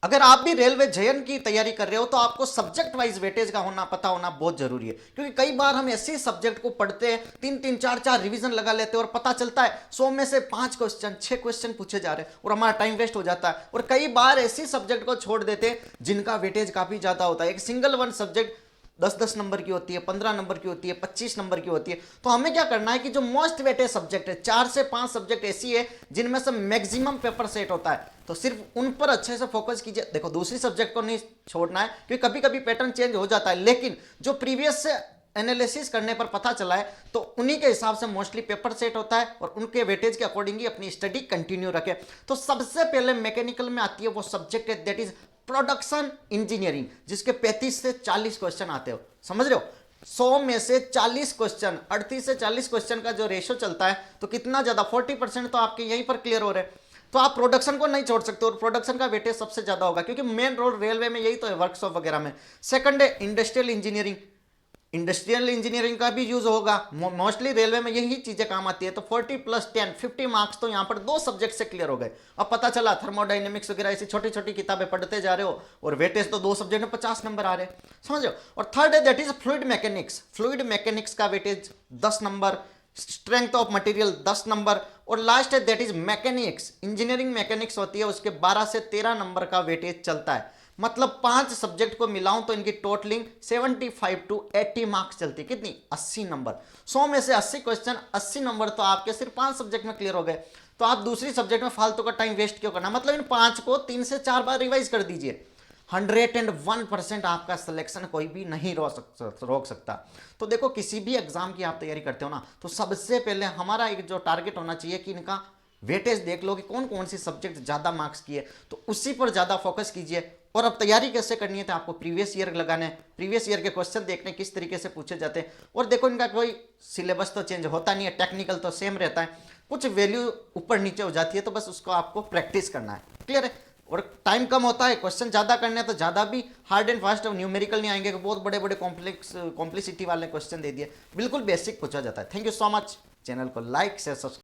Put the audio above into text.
अगर आप भी रेलवे जयन की तैयारी कर रहे हो तो आपको सब्जेक्ट वाइज वेटेज का होना पता होना बहुत जरूरी है, क्योंकि कई बार हम ऐसे सब्जेक्ट को पढ़ते हैं, तीन तीन चार चार रिवीजन लगा लेते हैं और पता चलता है 100 में से 5 क्वेश्चन 6 क्वेश्चन पूछे जा रहे हैं और हमारा टाइम वेस्ट हो जाता है। और कई बार ऐसे सब्जेक्ट को छोड़ देते हैं जिनका वेटेज काफी ज्यादा होता है। एक सिंगल वन सब्जेक्ट 10-10 नंबर की होती है, 15 नंबर की होती है, 25 नंबर की होती है। तो हमें क्या करना है कि जो मोस्ट वेटेज सब्जेक्ट है, 4 से 5 सब्जेक्ट ऐसी है जिनमें से मैक्सिमम पेपर सेट होता है, तो सिर्फ उन पर अच्छे से फोकस कीजिए। देखो दूसरी सब्जेक्ट को नहीं छोड़ना है क्योंकि कभी कभी पैटर्न चेंज हो जाता है, लेकिन जो प्रीवियस से एनालिसिस करने पर पता चला है तो उन्हीं के हिसाब से मोस्टली पेपर सेट होता है और उनके वेटेज के अकॉर्डिंग ही अपनी स्टडी कंटिन्यू रखें। तो सबसे पहले मैकेनिकल में आती है वो सब्जेक्ट है दैट इज प्रोडक्शन इंजीनियरिंग, जिसके 35 से 40 क्वेश्चन आते हो, समझ रहे हो। 100 में से 40 क्वेश्चन, 38 से 40 क्वेश्चन का जो रेशो चलता है तो कितना ज्यादा 40% तो आपके यहीं पर क्लियर हो रहे हैं। तो आप प्रोडक्शन को नहीं छोड़ सकते और प्रोडक्शन का वेटेज सबसे ज्यादा होगा क्योंकि मेन रोल रेलवे में यही तो है, वर्कशॉप वगैरह में। सेकंड है इंडस्ट्रियल इंजीनियरिंग, इंडस्ट्रियल इंजीनियरिंग का भी यूज होगा, मोस्टली रेलवे में यही चीजें काम आती है। तो 40 + 10 50 मार्क्स तो यहाँ पर 2 सब्जेक्ट से क्लियर हो गए। अब पता चला थर्मोडाइनेमिक्स वगैरह ऐसी छोटी छोटी किताबें पढ़ते जा रहे हो और वेटेज तो 2 सब्जेक्ट में 50 नंबर आ रहे हैं, समझो। और थर्ड है that is fluid mechanics, fluid mechanics का weightage 10 number, strength of material 10 number, और लास्ट है that is mechanics, engineering mechanics होती है उसके 12 से 13 नंबर का वेटेज चलता है। मतलब 5 सब्जेक्ट को मिलाऊं तो इनकी टोटलिंग 75 to 80 मार्क्स चलती है, कितनी 80 नंबर। 100 में से 80 क्वेश्चन 80 नंबर तो आपके सिर्फ 5 सब्जेक्ट में क्लियर हो गए। तो आप दूसरी सब्जेक्ट में फालतू का टाइम वेस्ट क्यों करना, मतलब इन 5 को 3 से 4 बार रिवाइज कर दीजिए। 101% आपका सिलेक्शन कोई भी नहीं रोक सकता। तो देखो किसी भी एग्जाम की आप तैयारी करते हो ना, तो सबसे पहले हमारा एक जो टारगेट होना चाहिए कि इनका वेटेज देख लो कि कौन कौन सी सब्जेक्ट ज्यादा मार्क्स की है, तो उसी पर ज्यादा फोकस कीजिए। और अब तैयारी कैसे करनी है, तो आपको प्रीवियस ईयर लगाने, प्रीवियस ईयर के क्वेश्चन देखने किस तरीके से पूछे जाते हैं। और देखो इनका कोई सिलेबस तो चेंज होता नहीं है, टेक्निकल तो सेम रहता है, कुछ वैल्यू ऊपर नीचे हो जाती है, तो बस उसको आपको प्रैक्टिस करना है, क्लियर है। और टाइम कम होता है, क्वेश्चन ज्यादा करने हैं तो ज्यादा भी हार्ड एंड फास्ट न्यूमेरिकल नहीं आएंगे, बहुत बड़े बड़े कॉम्प्लेक्सिटी वाले क्वेश्चन दे दिए, बिल्कुल बेसिक पूछा जाता है। Thank you so much. Channel को लाइक शेयर सब्सक्राइब